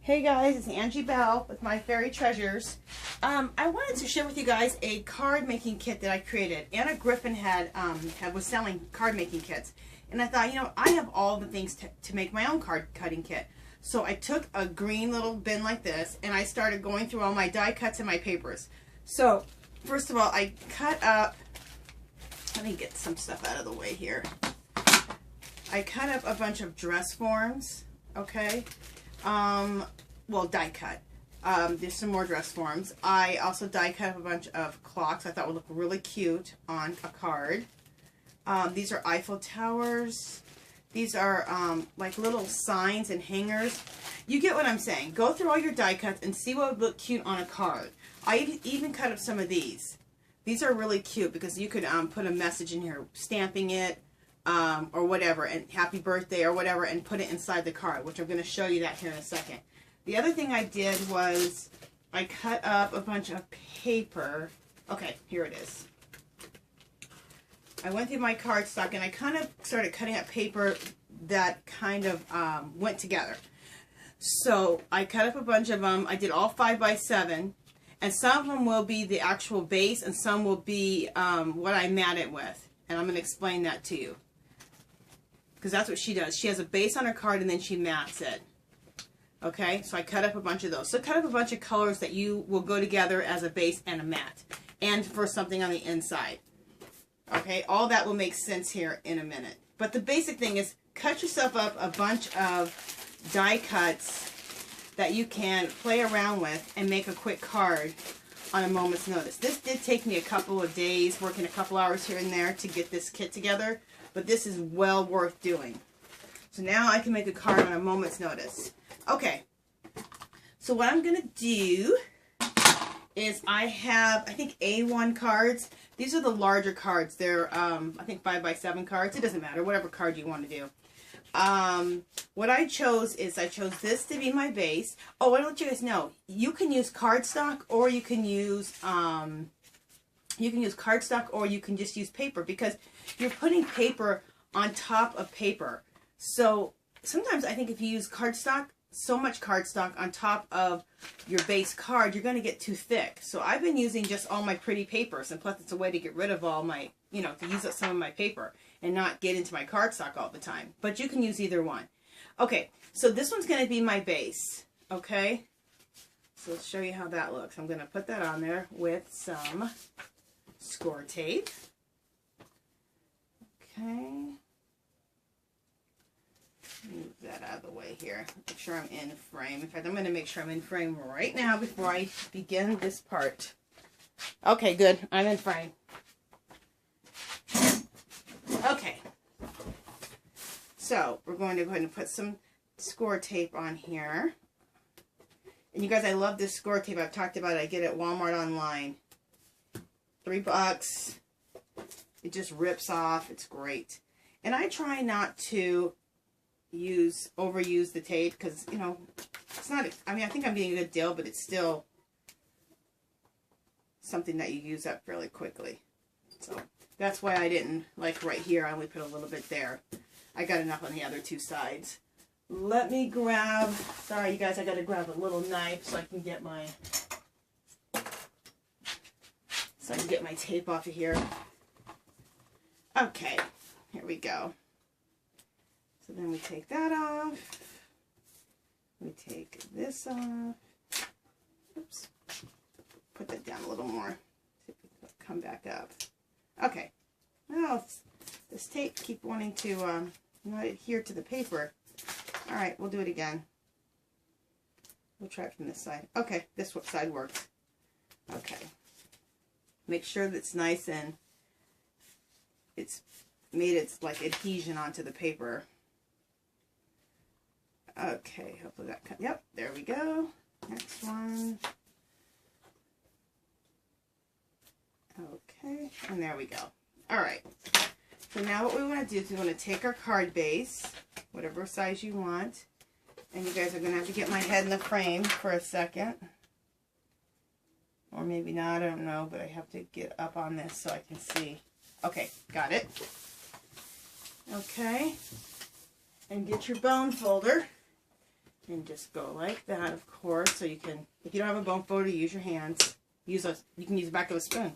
Hey guys, it's Angie Bell with My Fairy Treasures. I wanted to share with you guys a card making kit that I created. Anna Griffin was selling card making kits, and I thought, you know, I have all the things to make my own card cutting kit. So I took a green little bin like this, and I started going through all my die cuts and my papers. So first of all, I cut up. Let me get some stuff out of the way here. I cut up a bunch of dress forms. Okay. Well, die cut. There's some more dress forms. I also die cut up a bunch of clocks I thought would look really cute on a card. These are Eiffel Towers. These are like little signs and hangers. You get what I'm saying. Go through all your die cuts and see what would look cute on a card. I even cut up some of these. These are really cute because you could put a message in here, stamping it, or whatever, and happy birthday or whatever, and put it inside the card, which I'm going to show you that here in a second. The other thing I did was I cut up a bunch of paper. Okay, here it is. I went through my cardstock and I kind of started cutting up paper that kind of went together. So I cut up a bunch of them. I did all 5x7, and some of them will be the actual base and some will be what I mat it with. And I'm going to explain that to you, because that's what she does. She has a base on her card and then she mats it. Okay, so I cut up a bunch of those. So cut up a bunch of colors that you will go together as a base and a mat, and for something on the inside. Okay, all that will make sense here in a minute. But the basic thing is cut yourself up a bunch of die cuts that you can play around with and make a quick card on a moment's notice. This did take me a couple of days, working a couple hours here and there to get this kit together, but this is well worth doing. So now I can make a card on a moment's notice. Okay, so what I'm going to do is I have, I think, A1 cards. These are the larger cards. They're, I think, 5x7 cards. It doesn't matter, whatever card you want to do. What I chose is I chose this to be my base. Oh, I want you guys know, you can use cardstock, or you can use cardstock, or you can just use paper, because you're putting paper on top of paper. So sometimes I think if you use cardstock, so much cardstock on top of your base card, you're going to get too thick. So I've been using just all my pretty papers, and plus it's a way to get rid of all my, you know, to use up some of my paper and not get into my cardstock all the time. But you can use either one. Okay, so this one's going to be my base. Okay, so let's show you how that looks. I'm going to put that on there with some score tape. Okay. Move that out of the way here. Make sure I'm in frame. In fact, I'm going to make sure I'm in frame right now before I begin this part. Okay, good. I'm in frame. Okay. So, we're going to go ahead and put some score tape on here. And you guys, I love this score tape. I've talked about it. I get it at Walmart online. $3. It just rips off. It's great. And I try not to overuse the tape, because, you know, it's not, I mean, I think I'm getting a good deal, but it's still something that you use up fairly quickly. So that's why I didn't, like right here, I only put a little bit there. I got enough on the other two sides. Let me grab, sorry you guys, I got to grab a little knife so I can get my tape off of here. Okay, here we go. So then we take that off. We take this off. Oops. Put that down a little more. See if we can come back up. Okay. Well, this tape keeps wanting to not adhere to the paper. All right, we'll do it again. We'll try it from this side. Okay, this side works. Okay. Make sure that it's nice and it's made its like adhesion onto the paper. Okay, hopefully that cut. Yep, there we go. Next one. Okay, and there we go. All right. So now what we want to do is we want to take our card base, whatever size you want, and you guys are going to have to get my head in the frame for a second. Or maybe not, I don't know, but I have to get up on this so I can see. Okay, got it. Okay. And get your bone folder. And just go like that, of course. So you can, if you don't have a bone folder, use your hands. You can use the back of a spoon.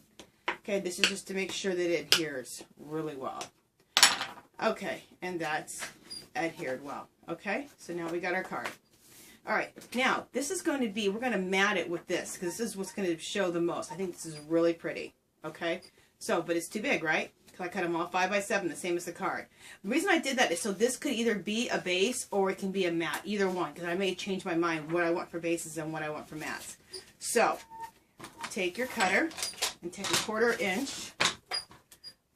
Okay, this is just to make sure that it adheres really well. Okay, and that's adhered well. Okay, so now we got our card. All right, now this is going to be, we're going to mat it with this because this is what's going to show the most. I think this is really pretty. Okay, so, but it's too big, right? Because I cut them all 5 by 7, the same as the card. The reason I did that is so this could either be a base or it can be a mat, either one, because I may change my mind what I want for bases and what I want for mats. So, take your cutter and take a 1/4 inch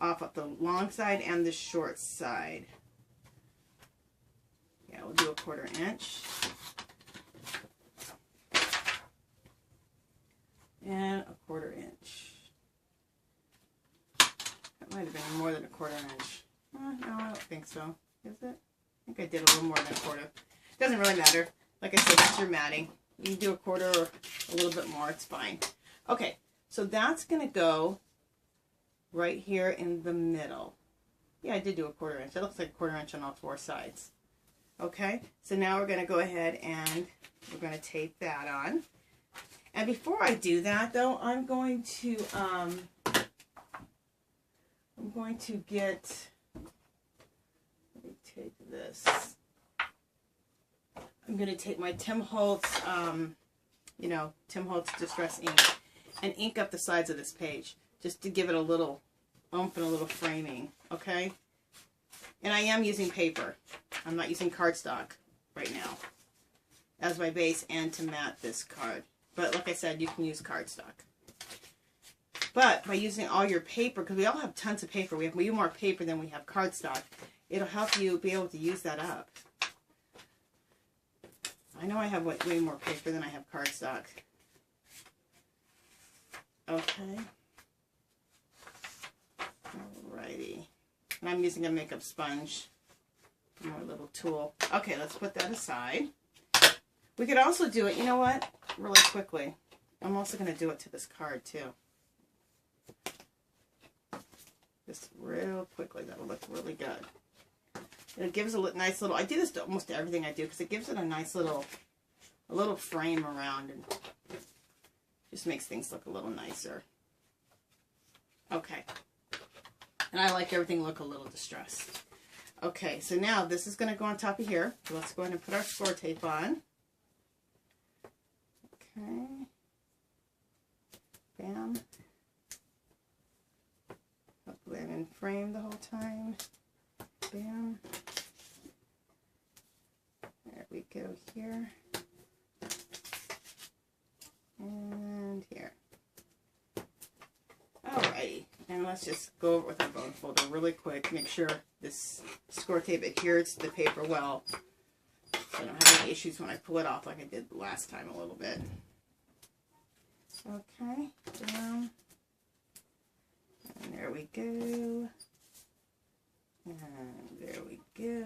off of the long side and the short side. Yeah, we'll do a 1/4 inch. And a 1/4 inch. That might have been more than a 1/4 inch. No, I don't think so. Is it? I think I did a little more than a 1/4. Doesn't really matter. Like I said, that's your matting. You can do a 1/4 or a little bit more. It's fine. Okay, so that's going to go right here in the middle. Yeah, I did do a 1/4 inch. That looks like a 1/4 inch on all 4 sides. Okay, so now we're going to go ahead and we're going to tape that on. And before I do that, though, I'm going to get, let me take this. I'm going to take my Tim Holtz, you know, Tim Holtz Distress ink and ink up the sides of this page just to give it a little oomph and a little framing, okay? And I am using paper. I'm not using cardstock right now as my base and to mat this card. But like I said, you can use cardstock. But by using all your paper, because we all have tons of paper, we have way more paper than we have cardstock, it'll help you be able to use that up. I know I have way more paper than I have cardstock. Okay. Alrighty. And I'm using a makeup sponge, my little tool. Okay, let's put that aside. We could also do it, you know what, really quickly. I'm also going to do it to this card too. Just real quickly, that'll look really good. And it gives a nice little, I do this to almost everything I do because it gives it a nice little, frame around and just makes things look a little nicer. Okay. And I like everything look a little distressed. Okay, so now this is going to go on top of here. So let's go ahead and put our score tape on. Okay. Bam. Hopefully I'm in frame the whole time. Bam. There we go here. And here. Alrighty. And let's just go over it with our bone folder really quick. Make sure this score tape adheres to the paper well. So I don't have any issues when I pull it off like I did last time a little bit. Okay, down. And there we go. And there we go.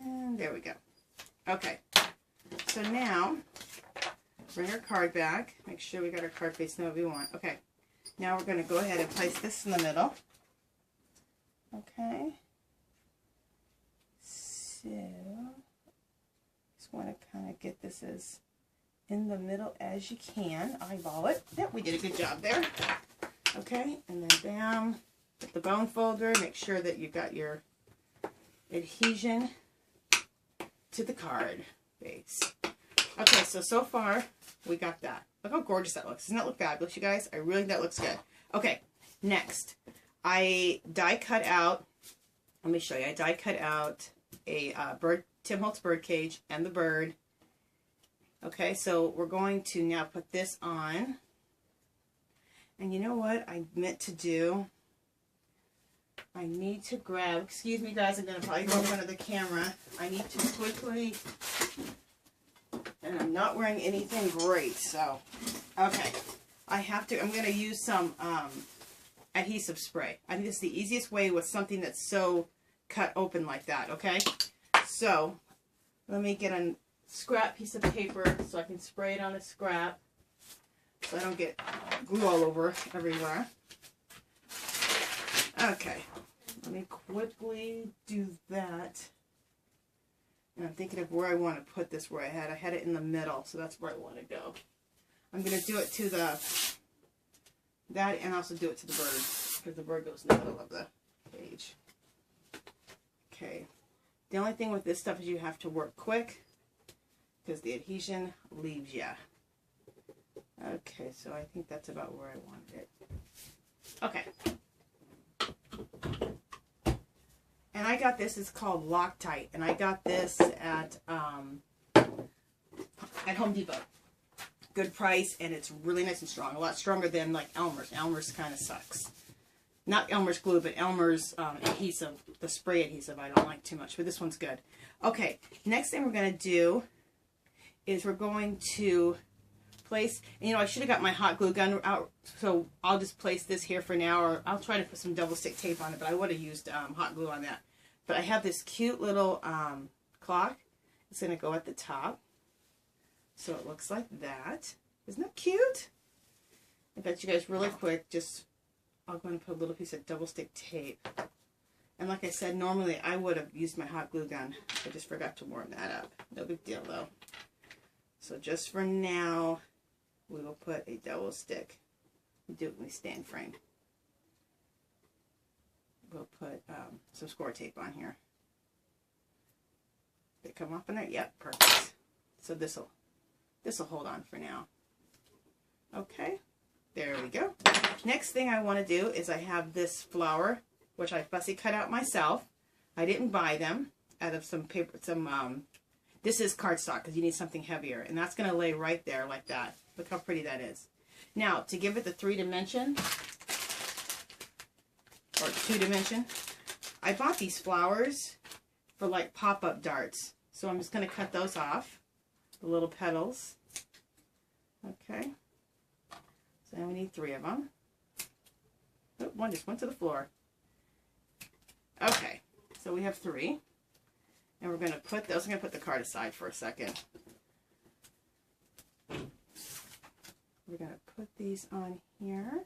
And there we go. Okay, so now bring our card back. Make sure we got our card facing the way we want. Okay, now we're going to go ahead and place this in the middle. Okay. So, just want to kind of get this as in the middle as you can. Eyeball it. Yep, we did a good job there. Okay, and then bam, with the bone folder, make sure that you got your adhesion to the card base. Okay, so far we got that. Look how gorgeous that looks. Doesn't that look fabulous, you guys? I really think that looks good. Okay, next, I die cut out, let me show you, I die cut out a Tim Holtz bird cage and the bird. Okay, so we're going to now put this on. And you know what I meant to do? I need to grab, excuse me guys, I'm going to probably go in front of the camera. I need to quickly, and I'm not wearing anything great, so, okay. I'm going to use some adhesive spray. I think it's the easiest way with something that's so cut open like that, okay? So, let me get a scrap piece of paper so I can spray it on a scrap so I don't get glue all over everywhere. Okay, let me quickly do that. And I'm thinking of where I want to put this, where I had it in the middle, so that's where I want to go. I'm going to do it to that, and also do it to the bird, because the bird goes in the middle of the page. Okay. The only thing with this stuff is you have to work quick, because the adhesion leaves you. Okay, so I think that's about where I wanted it. Okay. And I got this, it's called Loctite, and I got this at Home Depot. Good price, and it's really nice and strong. A lot stronger than like Elmer's. Elmer's kind of sucks. Not Elmer's glue, but Elmer's adhesive, the spray adhesive I don't like too much, but this one's good. Okay, next thing we're going to do is we're going to place, and, you know, I should have got my hot glue gun out, so I'll just place this here for now, or I'll try to put some double stick tape on it, but I would have used hot glue on that. But I have this cute little clock. It's going to go at the top. So it looks like that. Isn't that cute? I bet you guys really quick, I'll go and put a little piece of double stick tape. And like I said, normally I would have used my hot glue gun. I just forgot to warm that up. No big deal though. So just for now, we will put a double stick. We do it when we stand frame. We'll put some score tape on here. Did it come off in there? Yep, perfect. So this'll hold on for now. Okay, there we go. Next thing I want to do is I have this flower, which I fussy cut out myself. I didn't buy them out of some paper, this is cardstock because you need something heavier, and that's going to lay right there like that. Look how pretty that is. Now, to give it the 3-dimension, or 2-dimension, I bought these flowers for like pop-up darts. So I'm just going to cut those off, the little petals. Okay. So now we need 3 of them. Oh, one just went to the floor. Okay, so we have 3. And we're going to put those, I'm going to put the card aside for a second. We're going to put these on here.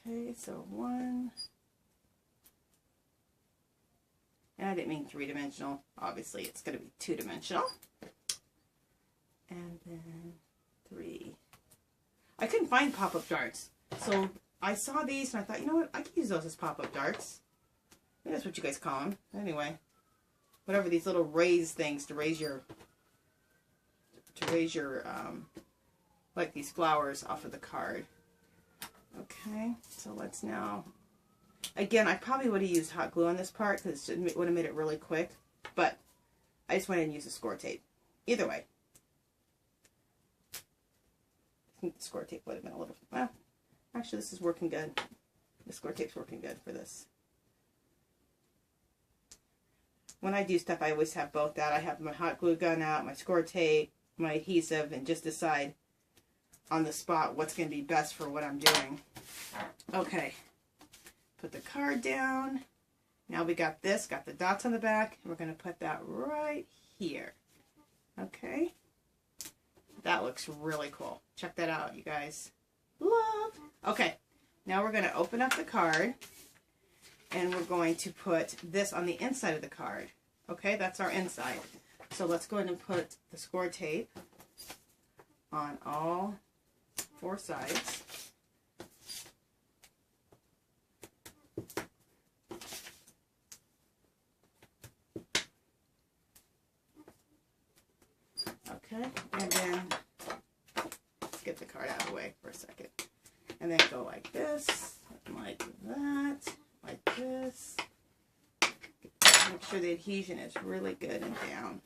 Okay, so 1. And I didn't mean 3-dimensional. Obviously, it's going to be 2-dimensional. And then 3. I couldn't find pop-up darts. So I saw these and I thought, you know what? I could use those as pop-up darts. Maybe that's what you guys call them. Anyway, whatever, these little raise things to raise your, like these flowers off of the card. Okay, so let's now, again, I probably would have used hot glue on this part because it would have made it really quick, but I just went ahead and used the score tape. Either way, I think the score tape would have been a little, well, actually this is working good. The score tape's working good for this. When I do stuff, I always have both that. I have my hot glue gun out, my score tape, my adhesive, and just decide on the spot what's going to be best for what I'm doing. Okay, put the card down. Now we got this, got the dots on the back, and we're going to put that right here. Okay, that looks really cool. Check that out, you guys. Love. Okay, now we're going to open up the card, and we're going to put this on the inside of the card. Okay, that's our inside. So let's go ahead and put the score tape on all 4 sides. Okay, and then let's get the card out of the way for a second. And then go like this, like that, like this. Make sure the adhesion is really good and down.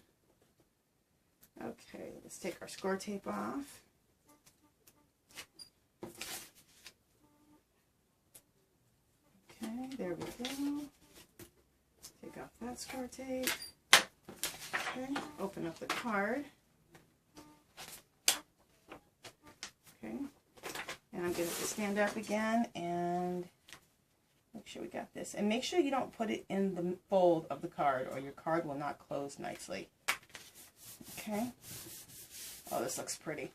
Okay, let's take our score tape off. Okay, there we go. Take off that score tape. Okay, open up the card. Okay, and I'm going to stand up again and make sure we got this. And make sure you don't put it in the fold of the card or your card will not close nicely. Okay. Oh, this looks pretty.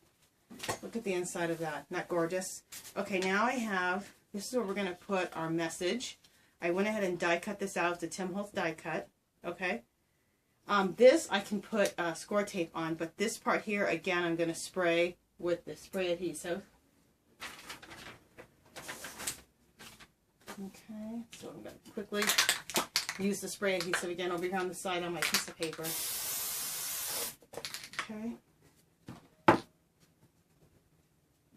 Look at the inside of that. Not gorgeous? Okay, now I have, this is where we're going to put our message. I went ahead and die cut this out. It's a Tim Holtz die cut. Okay. This I can put score tape on, but this part here, again, I'm going to spray with the spray adhesive. Okay, so I'm going to quickly use the spray adhesive again over here on the side on my piece of paper. Okay.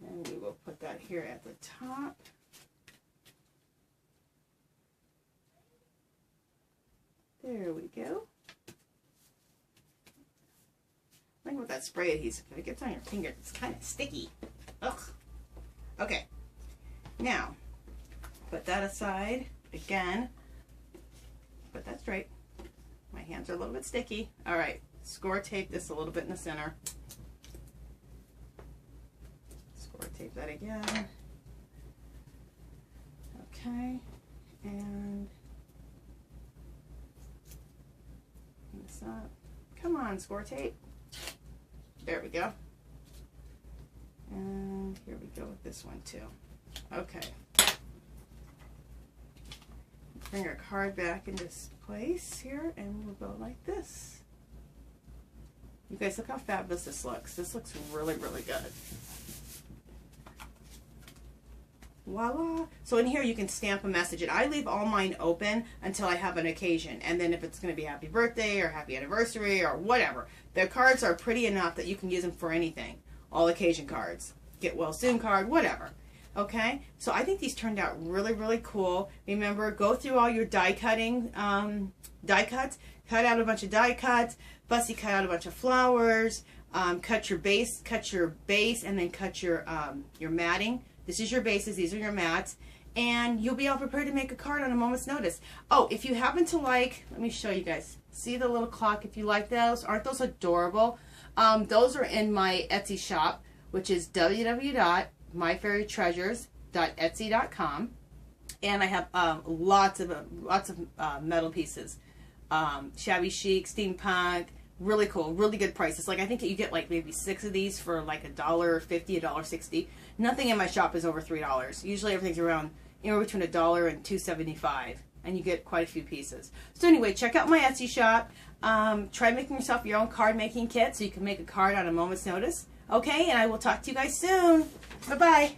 And we will put that here at the top. There we go. Think with that spray adhesive, if it gets on your finger, it's kind of sticky. Ugh. Okay. Now, put that aside. Again, put that straight. My hands are a little bit sticky. All right. Score tape this a little bit in the center. Score tape that again. Okay. And this up. Come on, score tape. There we go. And here we go with this one too. Okay. Bring our card back into place here, and we'll go like this. You guys, look how fabulous this looks. This looks really, really good. Voila. So in here you can stamp a message, and I leave all mine open until I have an occasion, and then if it's going to be happy birthday or happy anniversary or whatever, the cards are pretty enough that you can use them for anything. All occasion cards, get well soon card, whatever. Okay, so I think these turned out really, really cool. Remember, go through all your die cutting, die cuts, cut out a bunch of die cuts, Fussy cut out a bunch of flowers, cut your base, and then cut your matting. This is your bases, these are your mats, and you'll be all prepared to make a card on a moment's notice. Oh, if you happen to like, let me show you guys. See the little clock if you like those? Aren't those adorable? Those are in my Etsy shop, which is www.myfairytreasures.etsy.com, and I have lots of metal pieces. Shabby chic, steampunk, really cool, really good prices. Like I think you get like maybe 6 of these for like $1.50, $1.60. Nothing in my shop is over $3. Usually everything's around between $1 and $2.75, and you get quite a few pieces. So anyway, check out my Etsy shop. Try making yourself your own card making kit so you can make a card on a moment's notice. Okay, and I will talk to you guys soon. Bye bye.